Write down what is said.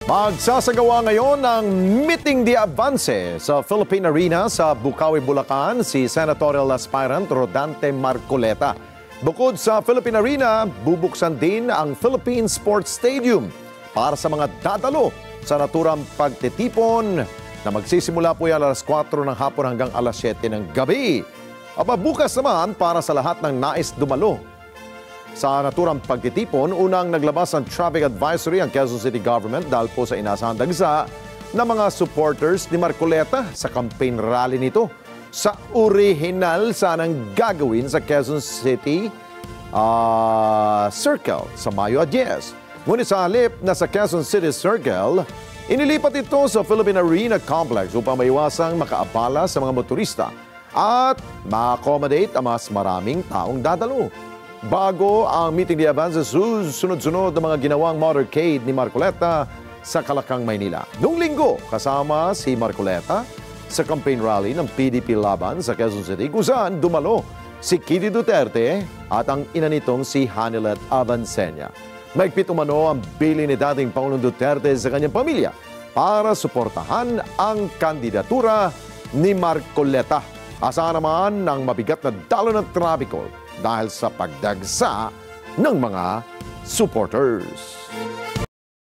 Magsasagawa ngayon ng Meeting de Avance sa Philippine Arena sa Bukawi, Bulacan si senatorial aspirant Rodante Marcoleta. Bukod sa Philippine Arena, bubuksan din ang Philippine Sports Stadium para sa mga dadalo sa naturang pagtitipon na magsisimula po yan alas 4 ng hapon hanggang alas 7 ng gabi. Aba, bukas naman para sa lahat ng nais dumalo sa naturang pagtitipon, unang naglabas ng traffic advisory ang Quezon City Government dahil po sa inasahang dagsa ng mga supporters ni Marcoleta sa campaign rally nito. Sa orihinal sanang gagawin sa Quezon City Circle sa Mayo 10. Ngunit sa halip na sa Quezon City Circle, inilipat ito sa Philippine Arena Complex upang maiwasang makaabala sa mga motorista at ma-accommodate ang mas maraming taong dadalo. Bago ang Meeting de Avance, sunod-sunod ang mga ginawang motorcade ni Marcoleta sa Calacang, Maynila. Noong linggo, kasama si Marcoleta sa campaign rally ng PDP Laban sa Quezon City, kung saan dumalo si Kitty Duterte at ang ina nitong si Hanilet Avancenia. Maigpit umano ang bili ni dating Pangulong Duterte sa kanyang pamilya para suportahan ang kandidatura ni Marcoleta. Asahan naman ng mabigat na dalo ng trapiko dahil sa pagdagsa ng mga supporters.